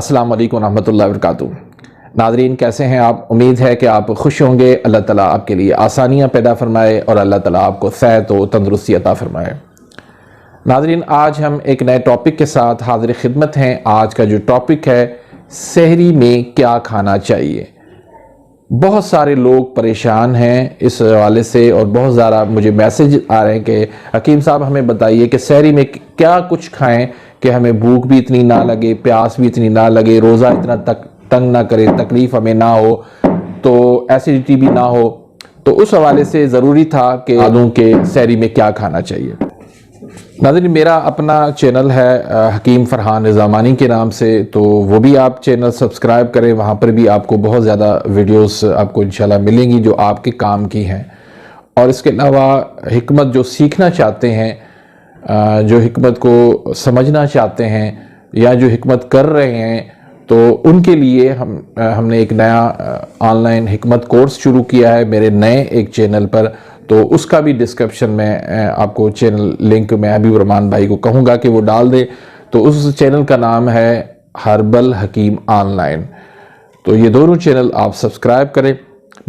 अस्सलाम वालेकुम रहमतुल्लाहि व बरकातुहू। नाज़रीन, कैसे हैं आप? उम्मीद है कि आप खुश होंगे। अल्लाह ताला आपके लिए आसानियाँ पैदा फरमाए और अल्लाह ताला आपको सेहत व तंदुरुस्ती अता फरमाए। नाज़रीन, आज हम एक नए टॉपिक के साथ हाज़िर खिदमत हैं। आज का जो टॉपिक है, सहरी में क्या खाना चाहिए। बहुत सारे लोग परेशान हैं इस हवाले से और बहुत ज़्यादा मुझे मैसेज आ रहे हैं कि हकीम साहब हमें बताइए कि सहरी में क्या कुछ खाएं कि हमें भूख भी इतनी ना लगे, प्यास भी इतनी ना लगे, रोज़ा इतना तंग ना करे, तकलीफ़ हमें ना हो, तो एसिडिटी भी ना हो। तो उस हवाले से ज़रूरी था कि आदों के सहरी में क्या खाना चाहिए। नाज़रीन, मेरा अपना चैनल है हकीम फरहान निज़ामानी के नाम से, तो वो भी आप चैनल सब्सक्राइब करें। वहाँ पर भी आपको बहुत ज़्यादा वीडियोस आपको इंशाल्लाह मिलेंगी जो आपके काम की हैं। और इसके अलावा हिकमत जो सीखना चाहते हैं, जो हिकमत को समझना चाहते हैं या जो हिकमत कर रहे हैं, तो उनके लिए हमने एक नया ऑनलाइन हिकमत कोर्स शुरू किया है मेरे नए एक चैनल पर। तो उसका भी डिस्क्रिप्शन में आपको चैनल लिंक मैं हबीब रहमान भाई को कहूँगा कि वो डाल दे। तो उस चैनल का नाम है हर्बल हकीम ऑनलाइन। तो ये दोनों चैनल आप सब्सक्राइब करें,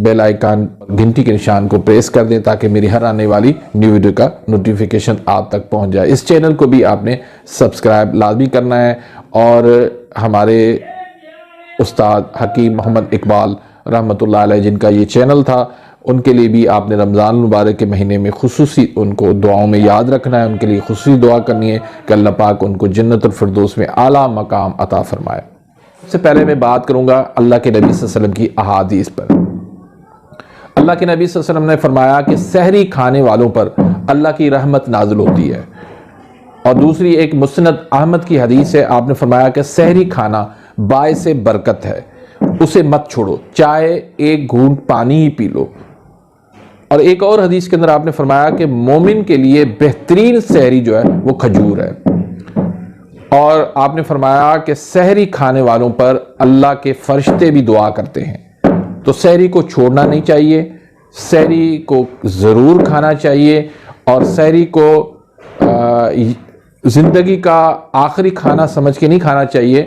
बेल आइकन घंटी के निशान को प्रेस कर दें ताकि मेरी हर आने वाली न्यू वीडियो का नोटिफिकेशन आप तक पहुंच जाए। इस चैनल को भी आपने सब्सक्राइब लाजमी करना है। और हमारे उस्ताद हकीम मोहम्मद इकबाल रहमतुल्लाह अलैह जिनका ये चैनल था, उनके लिए भी आपने रमज़ान मुबारक के महीने में खुसूसी उनको दुआओं में याद रखना है। उनके लिए खुसूसी दुआ करनी है कि अल्लाह पाक उनको जन्नतुल फिरदौस में आला मकाम अता फरमाए। सबसे पहले मैं बात करूँगा अल्लाह के नबी सल्लल्लाहु अलैहि वसल्लम की अहादीस पर। अल्लाह के नबी सल्लल्लाहु अलैहि वसल्लम ने फरमाया कि सहरी खाने वालों पर अल्लाह की रहमत नाजिल होती है। और दूसरी एक मुस्नद अहमद की हदीस है, आपने फरमाया कि सहरी खाना बाइसे बरकत है, उसे मत छोड़ो, चाहे एक घूंट पानी ही पी लो। और एक और हदीस के अंदर आपने फरमाया कि मोमिन के लिए बेहतरीन सहरी जो है वो खजूर है। और आपने फरमाया कि सहरी खाने वालों पर अल्लाह के फरिश्ते भी दुआ करते हैं। तो सहरी को छोड़ना नहीं चाहिए, सहरी को ज़रूर खाना चाहिए। और सहरी को ज़िंदगी का आखिरी खाना समझ के नहीं खाना चाहिए,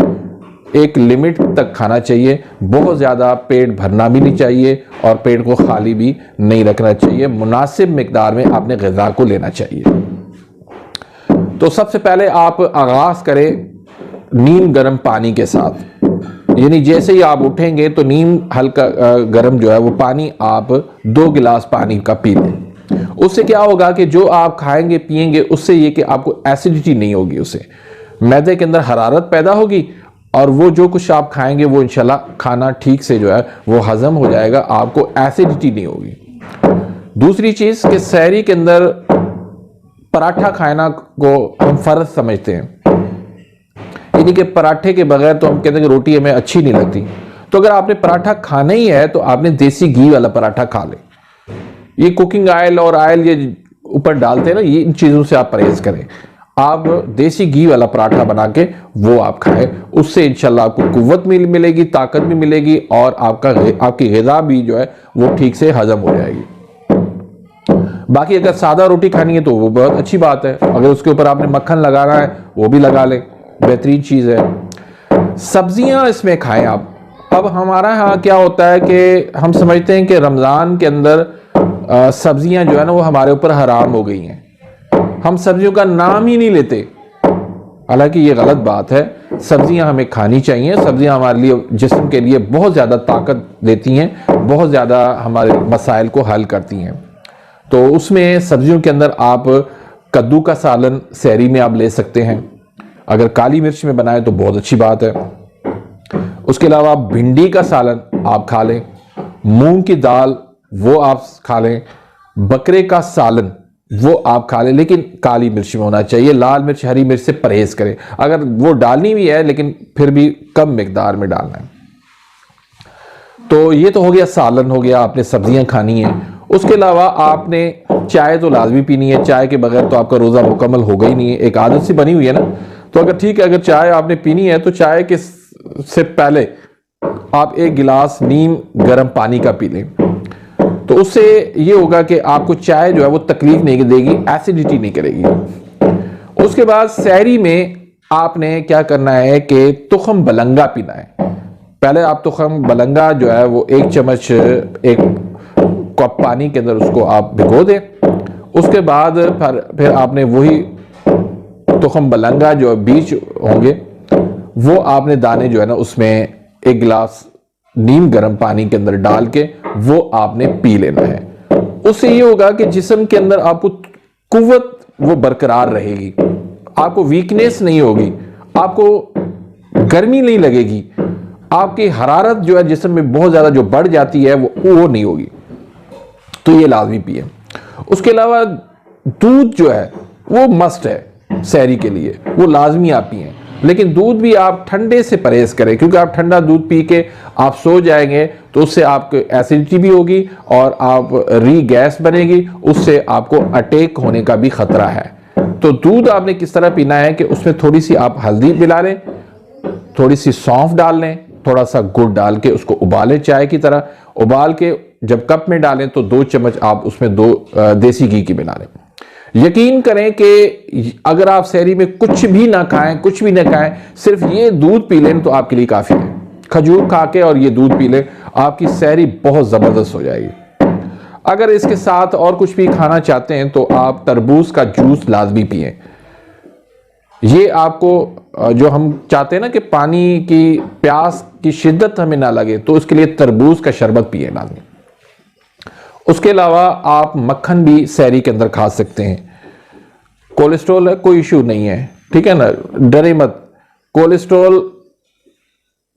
एक लिमिट तक खाना चाहिए। बहुत ज़्यादा पेट भरना भी नहीं चाहिए और पेट को खाली भी नहीं रखना चाहिए। मुनासिब मिकदार में आपने ग़िज़ा को लेना चाहिए। तो सबसे पहले आप आगाज़ करें नीम गर्म पानी के साथ। यानी जैसे ही आप उठेंगे तो नीम हल्का गर्म जो है वो पानी आप 2 गिलास पानी का पी लें। उससे क्या होगा कि जो आप खाएंगे पिएंगे उससे ये कि आपको एसिडिटी नहीं होगी, उससे मैदे के अंदर हरारत पैदा होगी और वो जो कुछ आप खाएंगे वो इंशाल्लाह खाना ठीक से जो है वो हजम हो जाएगा, आपको एसिडिटी नहीं होगी। दूसरी चीज़ कि सहरी के अंदर पराठा खाना को हम फ़र्ज समझते हैं, यानी कि पराठे के बगैर तो हम कहते हैं कि रोटी हमें अच्छी नहीं लगती। तो अगर आपने पराठा खाना ही है तो आपने देसी घी वाला पराठा खा लें। ये कुकिंग ऑयल और ऑयल ये ऊपर डालते हैं ना, ये इन चीज़ों से आप परहेज़ करें। आप देसी घी वाला पराठा बना के वो आप खाएं, उससे इंशाल्लाह आपको कुव्वत मिलेगी, ताकत भी मिलेगी और आपकी ग़िज़ा भी जो है वो ठीक से हजम हो जाएगी। बाकी अगर सादा रोटी खानी है तो वो बहुत अच्छी बात है, अगर उसके ऊपर आपने मक्खन लगाना है वो भी लगा लें, बेहतरीन चीज़ है। सब्जियां इसमें खाएं आप। अब हमारा यहाँ क्या होता है कि हम समझते हैं कि रमज़ान के अंदर सब्जियां जो है ना वो हमारे ऊपर हराम हो गई हैं, हम सब्जियों का नाम ही नहीं लेते। हालांकि ये गलत बात है, सब्जियां हमें खानी चाहिए। सब्जियां हमारे लिए जिस्म के लिए बहुत ज़्यादा ताकत देती हैं, बहुत ज़्यादा हमारे मसाइल को हल करती हैं। तो उसमें सब्जियों के अंदर आप कद्दू का सालन सहरी में आप ले सकते हैं, अगर काली मिर्च में बनाए तो बहुत अच्छी बात है। उसके अलावा भिंडी का सालन आप खा लें, मूंग की दाल वो आप खा लें, बकरे का सालन वो आप खा लें, लेकिन काली मिर्च में होना चाहिए। लाल मिर्च हरी मिर्च से परहेज करें, अगर वो डालनी भी है लेकिन फिर भी कम मिकदार में डालना है। तो ये तो हो गया सालन, हो गया, आपने सब्जियां खानी है। उसके अलावा आपने चाय तो लाजमी पीनी है, चाय के बगैर तो आपका रोज़ा मुकम्मल होगा ही नहीं है, एक आदत सी बनी हुई है ना। तो अगर ठीक है, अगर चाय आपने पीनी है तो चाय के से पहले आप 1 गिलास नीम गर्म पानी का पी लें। तो उससे ये होगा कि आपको चाय जो है वो तकलीफ नहीं देगी, एसिडिटी नहीं करेगी। उसके बाद सहरी में आपने क्या करना है कि तुखम बलंगा पीना है। पहले आप तुखम बलंगा जो है वो 1 चम्मच एक कप पानी के अंदर उसको आप भिगो दें। उसके बाद फिर आपने वही तुखम बलंगा जो बीज होंगे वो आपने दाने जो है ना उसमें 1 गिलास नीम गर्म पानी के अंदर डाल के वो आपने पी लेना है। उससे ये होगा कि जिस्म के अंदर आपको कुव्वत वो बरकरार रहेगी, आपको वीकनेस नहीं होगी, आपको गर्मी नहीं लगेगी, आपकी हरारत जो है जिस्म में बहुत ज्यादा जो बढ़ जाती है वो नहीं होगी। तो ये लाजमी पिए। उसके अलावा दूध जो है वो मस्ट है सहरी के लिए, वो लाजमी आप पिए। लेकिन दूध भी आप ठंडे से परहेज करें, क्योंकि आप ठंडा दूध पी के आप सो जाएंगे तो उससे आपको एसिडिटी भी होगी और आप गैस बनेगी, उससे आपको अटैक होने का भी खतरा है। तो दूध आपने किस तरह पीना है कि उसमें थोड़ी सी आप हल्दी मिला लें, थोड़ी सी सौंफ डाल लें, थोड़ा सा गुड़ डाल के उसको उबालें, चाय की तरह उबाल के जब कप में डालें तो 2 चम्मच आप उसमें 2 देसी घी की मिला लें। यकीन करें कि अगर आप सहरी में कुछ भी ना खाएं, कुछ भी ना खाएं, सिर्फ ये दूध पी लें तो आपके लिए काफी है। खजूर खा के और ये दूध पी लें, आपकी सहरी बहुत जबरदस्त हो जाएगी। अगर इसके साथ और कुछ भी खाना चाहते हैं तो आप तरबूज का जूस लाजमी पिए। ये आपको जो हम चाहते हैं ना कि पानी की प्यास की शिद्दत हमें ना लगे, तो उसके लिए तरबूज का शरबत पिए लाजमी। उसके अलावा आप मक्खन भी सहरी के अंदर खा सकते हैं। कोलेस्ट्रॉल है, कोई इशू नहीं है, ठीक है ना, डरे मत। कोलेस्ट्रॉल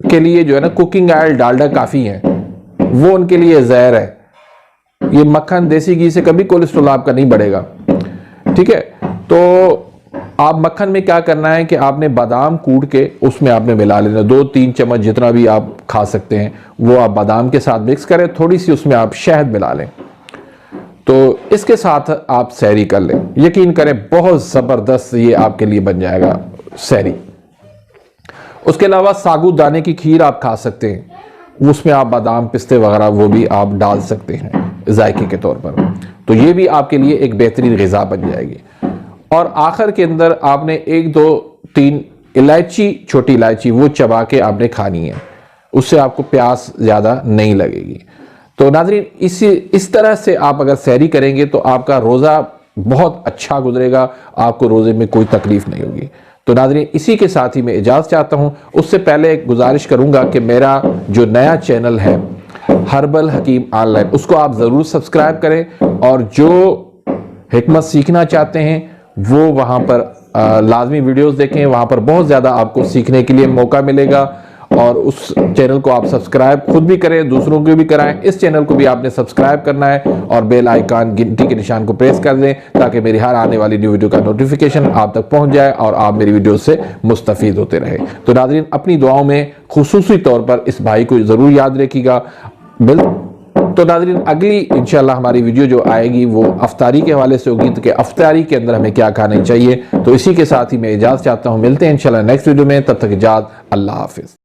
के लिए जो है ना कुकिंग ऑयल डालडा काफी है, वो उनके लिए जहर है। ये मक्खन देसी घी से कभी कोलेस्ट्रॉल आपका नहीं बढ़ेगा, ठीक है। तो आप मक्खन में क्या करना है कि आपने बादाम कूट के उसमें आपने मिला लेना, 2-3 चम्मच जितना भी आप खा सकते हैं वो आप बादाम के साथ मिक्स करें, थोड़ी सी उसमें आप शहद मिला लें, तो इसके साथ आप सहरी कर लें। यकीन करें बहुत जबरदस्त ये आपके लिए बन जाएगा सहरी। उसके अलावा साबूदाने की खीर आप खा सकते हैं, उसमें आप बादाम पिस्ते वगैरह वो भी आप डाल सकते हैं जायके के तौर पर, तो ये भी आपके लिए एक बेहतरीन ग़िज़ा बन जाएगी। और आखिर के अंदर आपने 1-2-3 इलायची, छोटी इलायची वो चबा के आपने खानी है, उससे आपको प्यास ज़्यादा नहीं लगेगी। तो नाज़रीन इस तरह से आप अगर सहरी करेंगे तो आपका रोज़ा बहुत अच्छा गुजरेगा, आपको रोज़े में कोई तकलीफ नहीं होगी। तो नाज़रीन इसी के साथ ही मैं इजाज़त चाहता हूँ। उससे पहले एक गुजारिश करूँगा कि मेरा जो नया चैनल है हर्बल हकीम ऑनलाइन, उसको आप ज़रूर सब्सक्राइब करें, और जो हिकमत सीखना चाहते हैं वो वहाँ पर लाजमी वीडियोस देखें, वहाँ पर बहुत ज़्यादा आपको सीखने के लिए मौका मिलेगा। और उस चैनल को आप सब्सक्राइब खुद भी करें, दूसरों को भी कराएं। इस चैनल को भी आपने सब्सक्राइब करना है और बेल आइकन गिनती के निशान को प्रेस कर दें, ताकि मेरी हर आने वाली न्यू वीडियो का नोटिफिकेशन आप तक पहुंच जाए और आप मेरी वीडियो से मुस्तफीद होते रहे। तो नाज़रीन अपनी दुआओं में खुसूसी तौर पर इस भाई को ज़रूर याद रखिएगा। तो नाज़रीन अगली इंशाल्लाह हमारी वीडियो जो आएगी वो अफ्तारी के हवाले से होगी, तो कि अफ्तारी के अंदर हमें क्या खाना चाहिए। तो इसी के साथ ही मैं इजाज़त चाहता हूँ, मिलते हैं इंशाल्लाह नेक्स्ट वीडियो में, तब तक इजाज़त, अल्लाह हाफिज़।